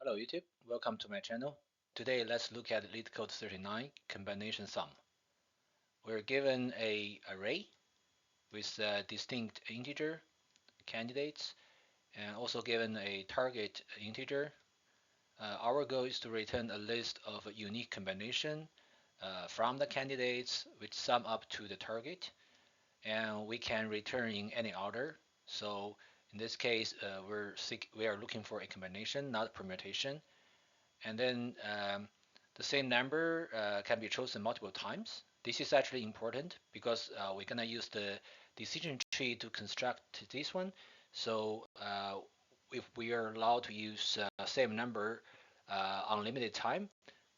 Hello YouTube, welcome to my channel. Today let's look at leetcode39 combination sum. We're given a array with distinct integer candidates and also given a target integer. Our goal is to return a list of a unique combination from the candidates which sum up to the target, and we can return in any order. So in this case, we are looking for a combination, not a permutation. And then the same number can be chosen multiple times. This is actually important because we're gonna use the decision tree to construct this one. So if we are allowed to use same number unlimited time,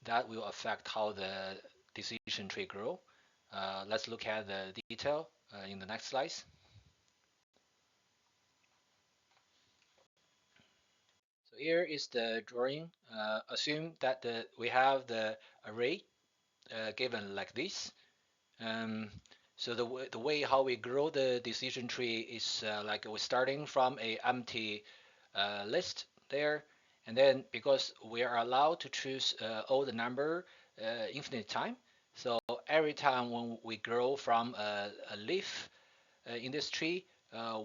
that will affect how the decision tree grow. Let's look at the detail in the next slides. So here is the drawing. Assume that we have the array given like this. Um, so the way how we grow the decision tree is like we're starting from a empty list there, and then because we are allowed to choose all the number infinite time, so every time when we grow from a leaf in this tree,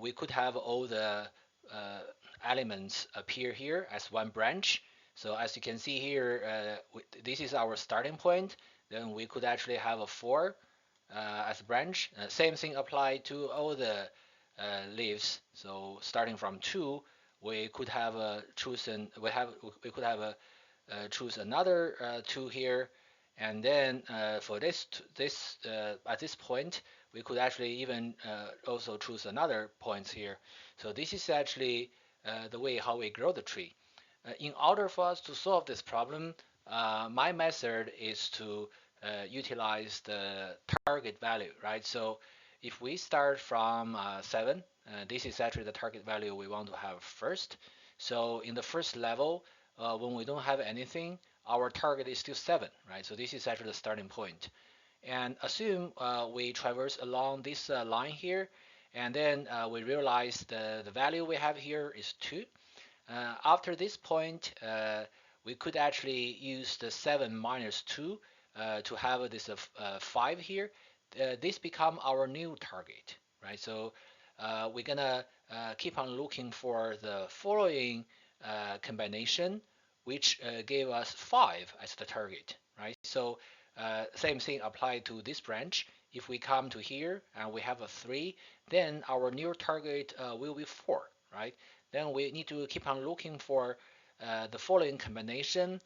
we could have all the uh, elements appear here as one branch. So as you can see here, this is our starting point. Then we could actually have a 4 as a branch. Same thing apply to all the leaves. So starting from 2, we could have chosen we could have choose another 2 here, and then for this at this point we could actually even also choose another points here. So this is actually the way how we grow the tree. In order for us to solve this problem, my method is to utilize the target value, right? So if we start from 7, this is actually the target value we want to have first. So in the first level, when we don't have anything, our target is still 7, right? So this is actually the starting point. And assume we traverse along this line here, and then we realize the value we have here is 2. After this point, we could actually use the 7 minus 2 to have this 5 here. This become our new target, right? So we're gonna keep on looking for the following combination, which gave us 5 as the target, right? So same thing applied to this branch. If we come to here and we have a 3, then our new target will be 4, right? Then we need to keep on looking for the following combination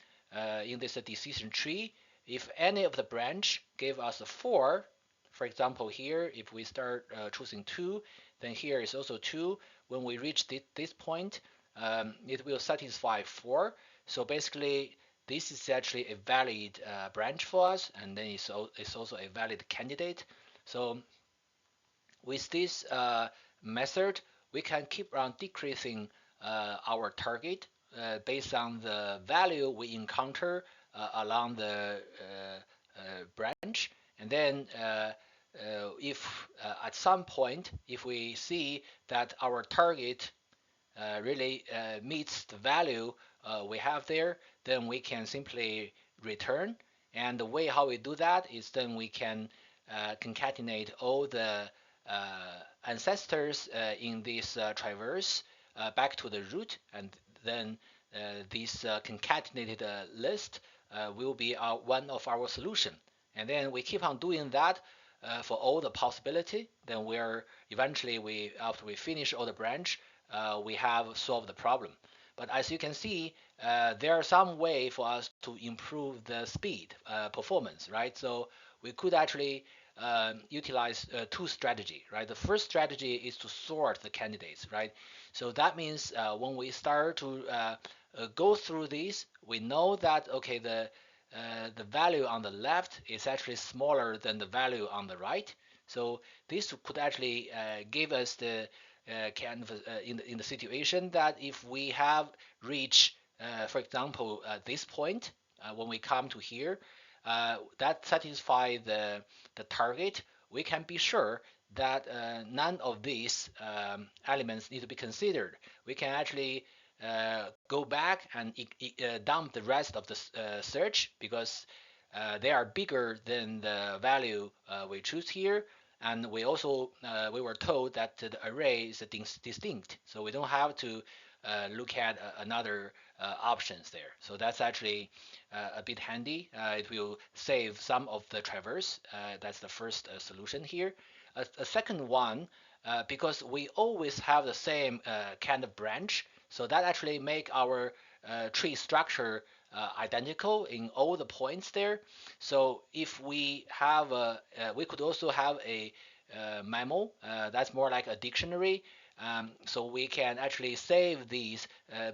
in this decision tree. If any of the branch gave us a 4, for example here, if we start choosing 2, then here is also 2. When we reach this point, it will satisfy 4. So basically, this is actually a valid branch for us, and then it's also a valid candidate. So with this method, we can keep on decreasing our target based on the value we encounter along the branch. And then if at some point, if we see that our target really meets the value we have there, then we can simply return. And the way how we do that is then we can concatenate all the ancestors in this traverse back to the root, and then this concatenated list will be one of our solution. And then we keep on doing that for all the possibility. Then we're eventually after we finish all the branch, we have solved the problem. But as you can see, there are some way for us to improve the speed, performance, right? So we could actually utilize two strategy, right? The first strategy is to sort the candidates, right? So that means when we start to go through these, we know that okay, the value on the left is actually smaller than the value on the right. So this could actually give us the kind of in the situation that if we have reached, for example, this point, when we come to here, that satisfy the target, we can be sure that none of these elements need to be considered. We can actually go back and dump the rest of the search because they are bigger than the value we choose here. And we also we were told that the array is distinct, so we don't have to look at another options there. So that's actually a bit handy. It will save some of the traverse. That's the first solution here. A second one, because we always have the same kind of branch, so that actually make our tree structure identical in all the points there. So if we have we could also have a memo that's more like a dictionary. So we can actually save these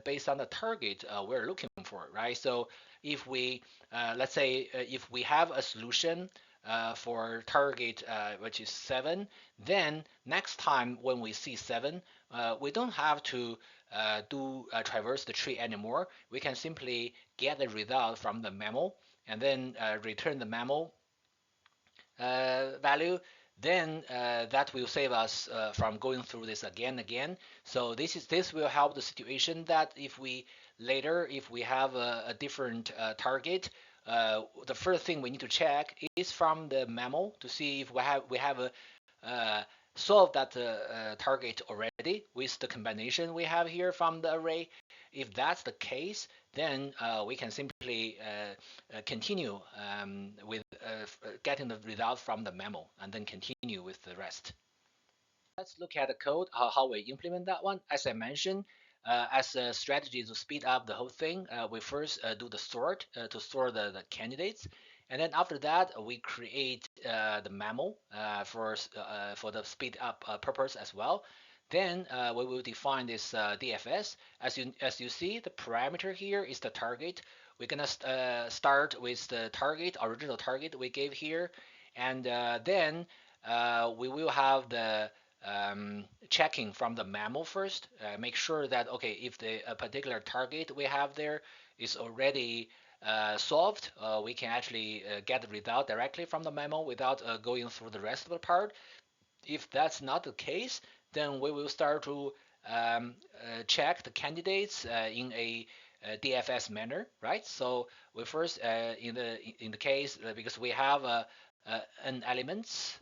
based on the target we're looking for, right? So if we, let's say, if we have a solution for target which is 7, then next time when we see 7, we don't have to traverse the tree anymore. We can simply get the result from the memo and then return the memo value. Then that will save us from going through this again and again. So this will help the situation that if we later if we have a different target, the first thing we need to check is from the memo to see if we have a uh, solve that target already with the combination we have here from the array. If that's the case, then we can simply continue with getting the result from the memo and then continue with the rest. Let's look at the code, how we implement that one. As I mentioned, as a strategy to speed up the whole thing, we first do the sort to sort the candidates. And then after that, we create the memo for the speed up purpose as well. Then we will define this DFS. As you see, the parameter here is the target. We're gonna start with the target, original target we gave here, and then we will have the checking from the memo first, make sure that okay, if the a particular target we have there is already solved, we can actually get the result directly from the memo without going through the rest of the part. If that's not the case, then we will start to check the candidates in a DFS manner, right? So we first in the case because we have an elements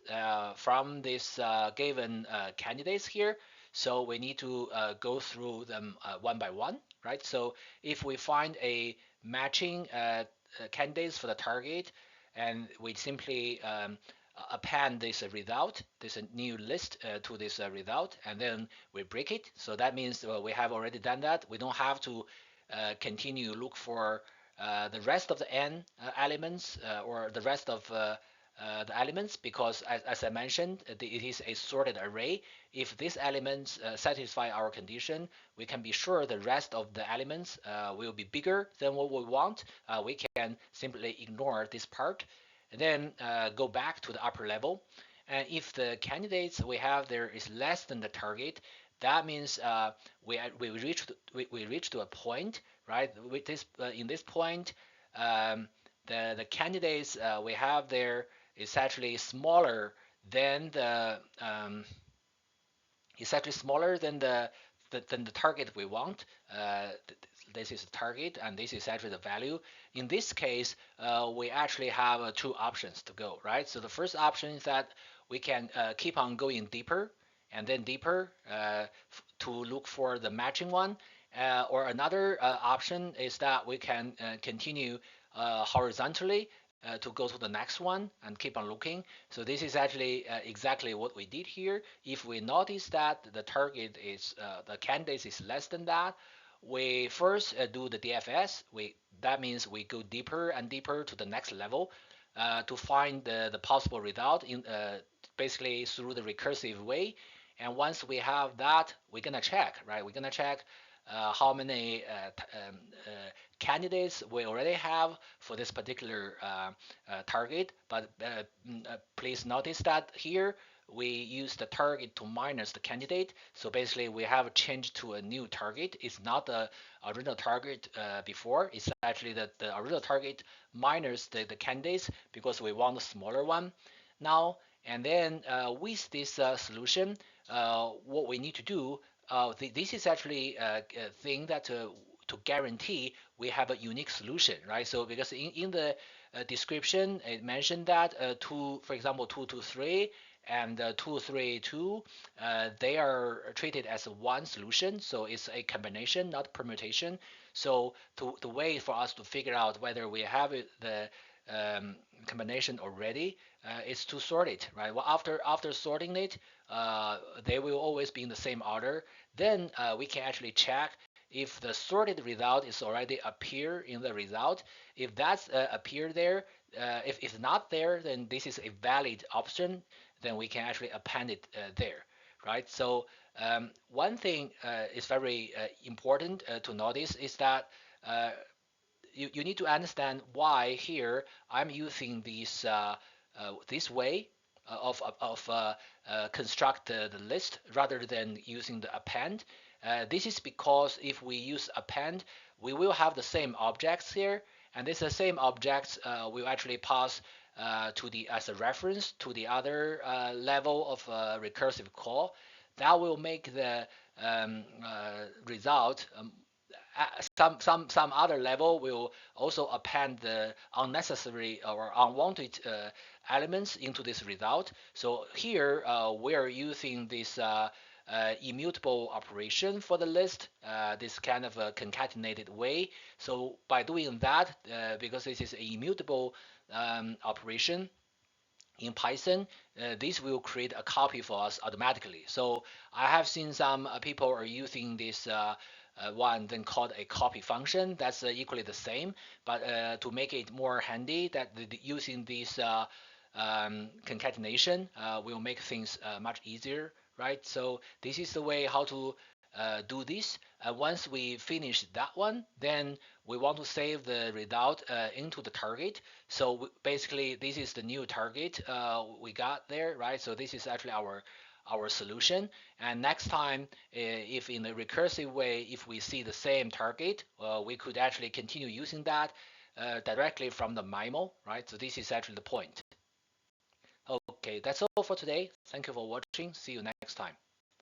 from this given candidates here, so we need to go through them one by one, right? So if we find a matching candidates for the target, and we simply append this result, this new list to this result, and then we break it. So that means we have already done that. We don't have to continue look for the rest of the n elements or the rest of the elements because as I mentioned, it is a sorted array. If these elements satisfy our condition, we can be sure the rest of the elements will be bigger than what we want. We can simply ignore this part and then go back to the upper level. And if the candidates we have there is less than the target, that means we reach to a point, right? With this in this point, the candidates we have there is actually smaller than the than the target we want. This is the target, and this is actually the value. In this case, we actually have two options to go, right? So the first option is that we can keep on going deeper and then deeper to look for the matching one. Or another option is that we can continue horizontally to go to the next one and keep on looking. So this is actually exactly what we did here. If we notice that the target is the candidate is less than that, we first do the DFS. That means we go deeper and deeper to the next level to find the possible result in basically through the recursive way. And once we have that, we're gonna check, right? We're gonna check how many candidates we already have for this particular target. But please notice that here we use the target to minus the candidate. So basically we have changed to a new target. It's not the original target before. It's actually the original target minus the candidates because we want a smaller one now. And then with this solution, what we need to do this is actually a thing that to guarantee we have a unique solution, right? So because in the description, it mentioned that for example, 223 and 232, they are treated as one solution. So it's a combination, not permutation. So the way for us to figure out whether we have the combination already is to sort it, right? Well, after sorting it, they will always be in the same order. Then we can actually check if the sorted result is already appear in the result. If that's appear there, if it's not there, then this is a valid option. Then we can actually append it there, right? So one thing is very important to notice is that you need to understand why here I'm using this way of construct the list rather than using the append. This is because if we use append, we will have the same objects here, and this same objects will actually pass to the as a reference to the other level of recursive call. That will make the result some other level will also append the unnecessary or unwanted elements into this result. So here we are using this immutable operation for the list, this kind of a concatenated way. So by doing that, because this is an immutable operation, in Python, this will create a copy for us automatically. So I have seen some people are using this one then called a copy function. That's equally the same, but to make it more handy, that using this concatenation will make things much easier, right? So this is the way how to do this. Once we finish that one, then we want to save the result into the target. So basically, this is the new target we got there, right? So this is actually our solution. And next time, if in a recursive way, if we see the same target, we could actually continue using that directly from the MIMO, right? So this is actually the point. Okay, that's all for today. Thank you for watching. See you next time.